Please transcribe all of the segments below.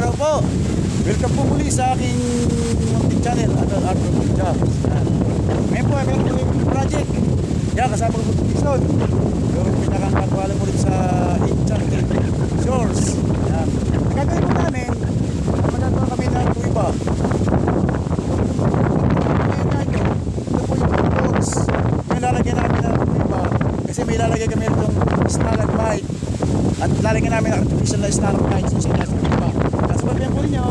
araw po. Welcome po muli sa aking munting channel, Adol Arthur Jobs. Ngayon po, meron po yung project. Yan, kasama ko po Jason. Yung pinakakatwala mo rin sa Enchanted Shores. Yan. Nagagawin po namin, magagawa kami ng tuiba. Ito po yung box. Yung lalagyan namin ng tuiba. Kasi may lalagyan kami itong stalagmite. At lalagyan namin ang artificial na stalagmite sa isang nasa tuiba. Sababihan po ninyo.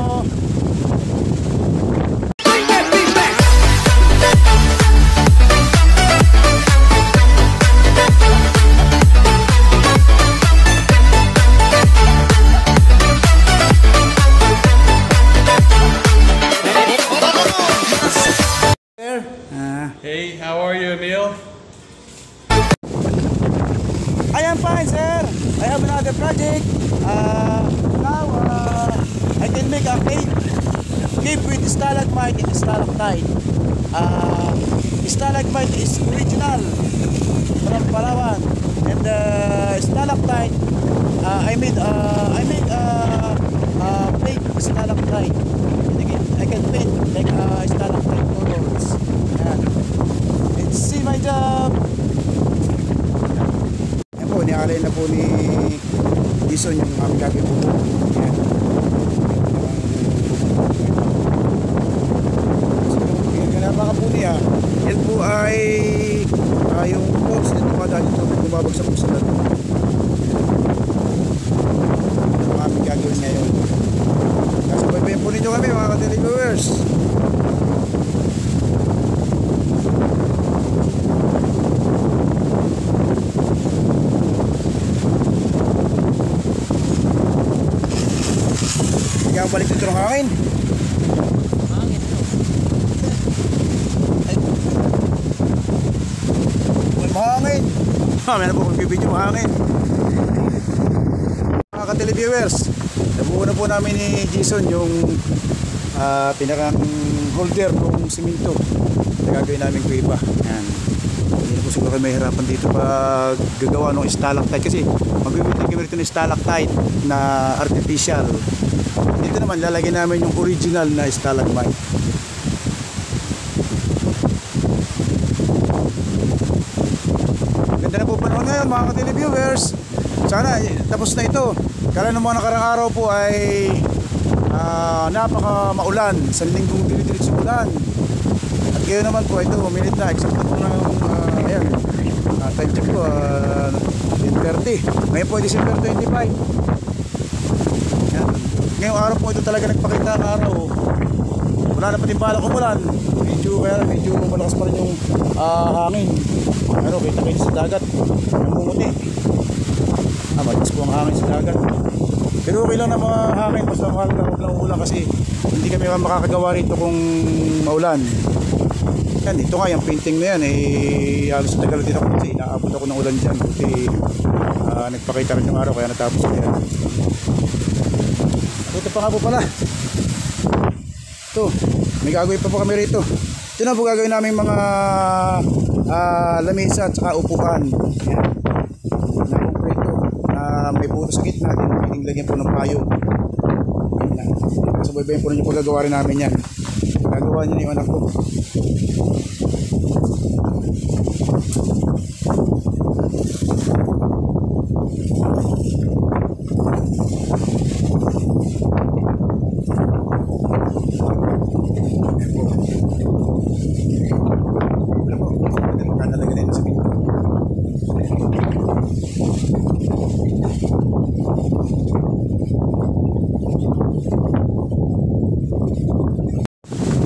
Hey, how are you, Emil? I am fine, sir. I have another project. Now, I can make a cave with stalagmite and stalactite. Stalagmite is original from Palawan, and stalactite, I made fake stalactite. I can paint like stalactite colors. Let's see my job. Yan po, nialay na po ni Jason yung aming gagawin po. Yan. Baka po niya, yan po ay yung box na tumadaan ito, bumabagsak po sa lahat. Yan ang aming gagawin ngayon. Kasabay po ninyo kami mga ka-televiewers. Ikaw balik dito ng hangin. Hangin ito. Mahangin. Meron po kong video mahangin. Mga ka-televiewers, nabuo na po namin ni Jason yung pinakang holder ng simento na gagawin namin ko iba. Yan. Hindi na po siguro may hirapan dito pag gagawa ng stalactite kasi magbibigay kami rito ng stalactite na artificial. Dito naman lalagyan namin yung original na stalagmite. Ganda na po panahon ngayon mga ka-televiewers. Sana tapos na ito. Kala ng mga nakarang araw po ay napaka maulan. Sa linggong dili-dilit ulan. At ngayon naman po ito umilit na. Except po na ayan, time check po 10:30. Ngayon po ay December 25. Yan. Ngayong araw po ito talaga nagpakita ang araw. Wala na pati balak umulan. Medyo malakas pa rin yung hangin. Ano, kita kayo sa dagat. Namumuti. Malakas po ang hangin sa dagat. Pero okay lang na mga hangin. Basta mahal na huwag lang umulan kasi hindi kami makakagawa rito kung maulan. Yan, ito nga yung painting na yan halos tagal din ako kasi inaabot ako ng ulan dyan. Buti nagpakita rin yung araw kaya natapos ko yan. Ito pa nga po pala. Ito, may gagawin pa po kami rito. Ito na po gagawin namin mga lamesa at saka upuan. Yan. Na konkreto na may buto sa gitna. Pwedeng lagyan po ng payo. Kasabaybayin po rin yung paggagawa rin namin yan. Gagawa niyo yung anak ko.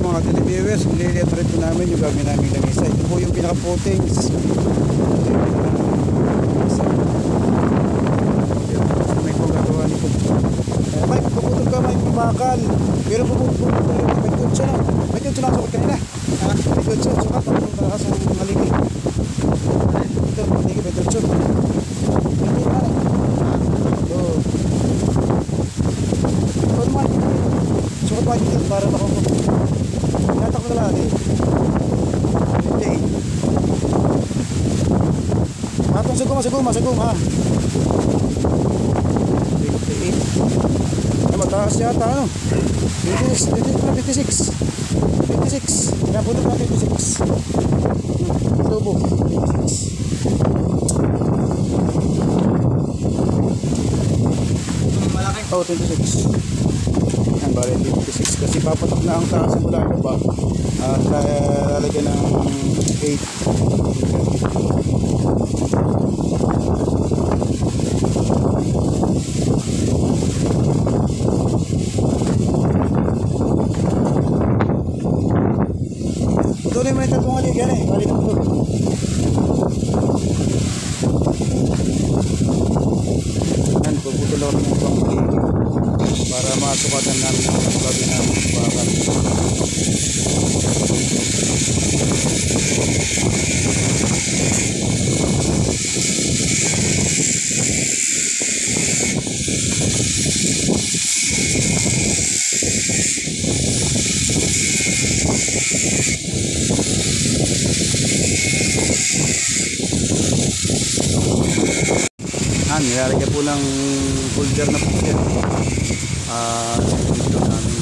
Mga televiewers, nililetret po namin yung gagawin namin lamesa. Ito po yung pinaka-footings. May pagkagawa nito. May puputol ka, may pumakal. Pero puputol ka rin. May tutso na. May tutso na sa kanina. May tutso. Sukat. Papunta ka sa haligi. Ito, haligi. May tutso. Hindi na. Ito. Ito naman. Sukat pa dito para makapag. Natak na lang eh. Hindi. Matong saguma ha. 58. Ay mata. taas yata ano. 26. 26. Nabuto na 26. Tubo. 26. Oh, 26. Yan, bali 26 kasi papatak na ang taas mula ito ba at lalagyan ng 8. Ito na yung may tatong alig yan bali na ito. Yan, puputol ako ng pang para masukatan namin ang gagawin namin bakal. Nilalagyan po ng folder na po yan. Dito namin.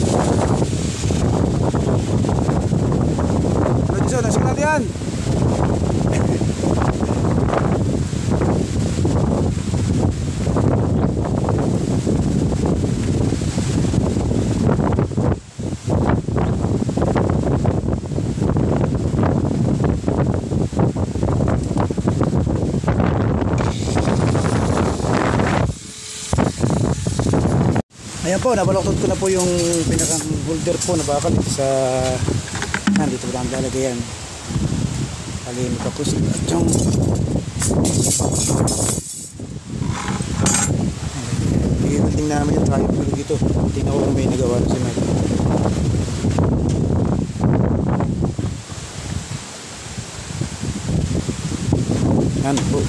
Pero dito, nasik natin yan. Ayan po, nabaloktot ko na po yung pinakang holder po na bakal dito sa dito lang lalagay yan. Kalimut ako si Atchong. I-holding namin yung traffic bulog dito. Tingnan ko kung may nagawa na si Mike. Yan po.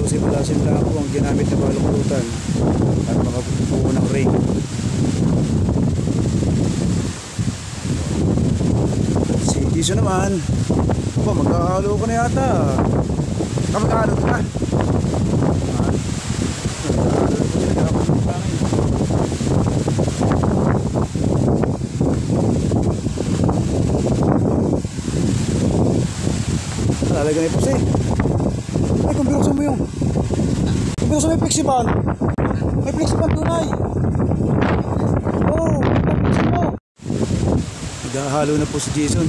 Si Balasin lang po ang ginamit na baluklutan at makabuo ng ring. Si Tiso naman magkakalo ko na yata. Magkakalo ko na. Lalagyan na ipos ay kung binuksan mo yung may flexiban. May flexiban tunay. Oo, flexiban mo. Naghahalo na po si Jason.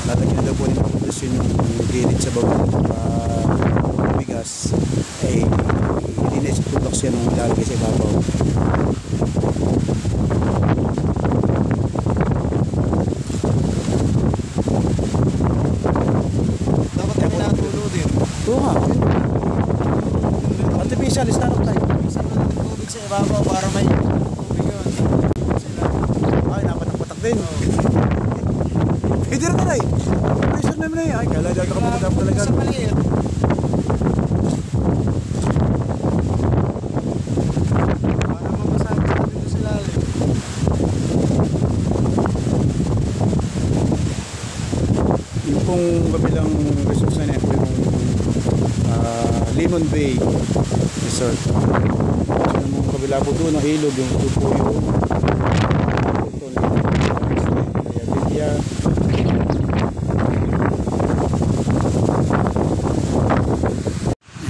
Lalagyan na daw po ng kompresyon yung gilid sa baba. Bigas. Hindi na sa toolbox yan nung lalagay sa ibabaw. Dapat kami natulo din. Oo nga. Artificial is not type. Isang tubig sa ibabaw para may tubig yun. Ay, napatak-patak din. Pwede rin na pressure namin na ay, kala dito ka pumunta talaga. Sa maliit. Para mamasagin sa dito sa lalim. Yung pong kabilang resource na ito yung Limon Bay Resort. So yung kabila po doon ang ilog, yung ito po yung Kaya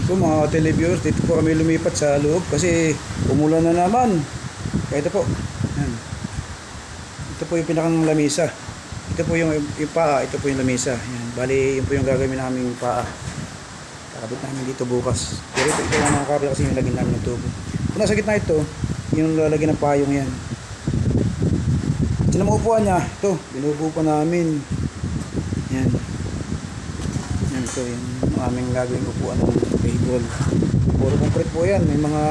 ito mga televiewers, dito po kami lumipat sa loob kasi umulan na naman. Kaya ito po yan. Ito po yung pinakang lamisa. Ito po yung paa, ito po yung lamisa yan. Bali yun po yung gagawin naming paa. Kakabit namin dito bukas. Pero ito yung mga kabel kasi yung lagyan namin ng tubo. Kung nasa gitna ito, yung lalagyan ng payong yan. Ito na maupuan niya. Ito, binubuo pa namin. Yan. Yan ito, yung aming gagawin upuan ng table. Puro concrete po yan. May mga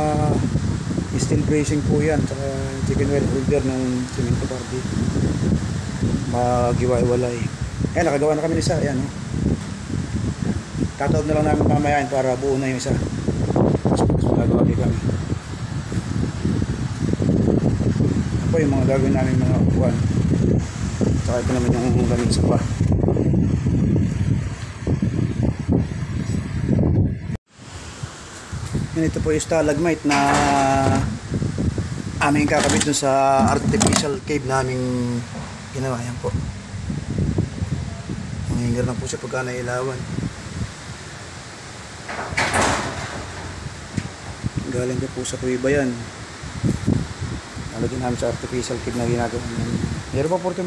steel bracing po yan. Saka chicken wire holder ng cemento barbie. Magiwa-iwalay. Ayan, nakagawa na kami ng isa. Ayan, oh. Tataob na lang namin mamayain para buo na yung isa. Mas magagawa kami. Ito po yung mga gagawin namin mga upuan. Saka ito naman yung gamit sa pa. Yan, ito po yung stalagmite na namin kakabit dun sa artificial cave naming ginawa. Yan po. Nangingar na po siya pagka nailawan. Galing din po sa kuiba yan. Nalagyan namin sa artificial cave na ginagawa. Meron pa po ito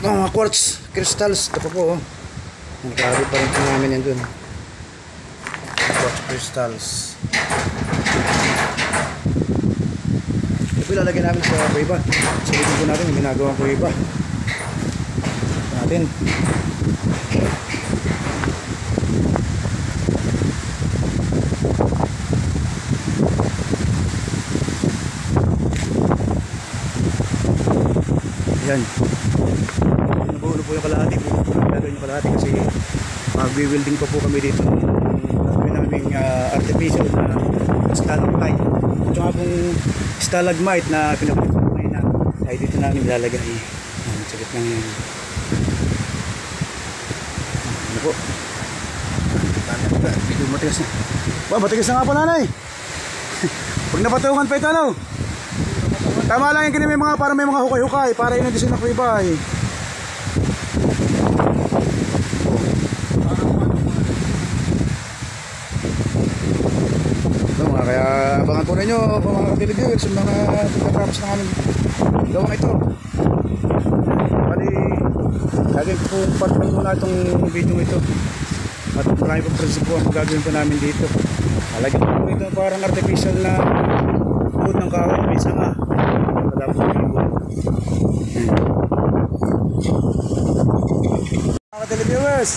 mga quartz crystals. Ito po. Nagkari pa rin po namin yan dun. Quartz crystals. Ito ilalagyan namin sa kuiba. Silipin po natin yung ginagawa ng kuiba natin. Yan. Nabulo po yung kalahati po. Gagawin yung kalahati kasi mag-wielding pa po kami dito. Gagawin namin artificial na stalactite. At saka pong stalagmite na pinapalit ko ngayon na ay dito namin ilalagay. Sagit lang yan. Ano po? Medyo matigas na. Ba, matigas na nga po nanay. Pag napatungan pa ito ano? Tama lang yung kini may mga para may mga hukay-hukay para yun ang design ng kuiba eh. So, kaya abangan po ninyo mga televiewers yung mga pagkatapos na namin gawang ito. Bali, gagawin po part-part muna itong video ito. At marami po prinsip po ang gagawin po namin dito. Halagyan po ito parang artificial na food ng kahoy. May sanga. Wala po vivo. Mga televiewers,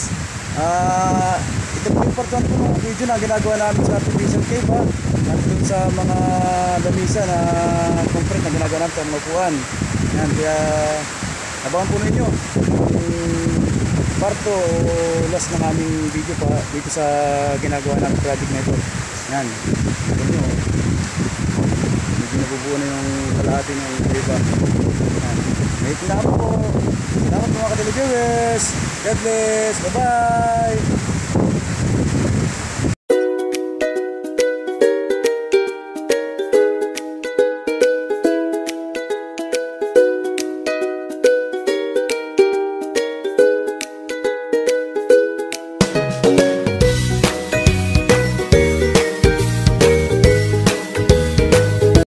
ito po yung part 1 po ng video na ginagawa namin sa artificial cave ha. Nandun sa mga lamisa na concrete na ginagawa namin sa mga upuan. Yan, kaya abangan po ninyo parto o last ng aming video pa dito sa ginagawa namin project na ito. Yan, ito nyo medyo nabubuo na yung kalahati ng iba. May salamat po mga ka-televiewers. God bless, bye bye.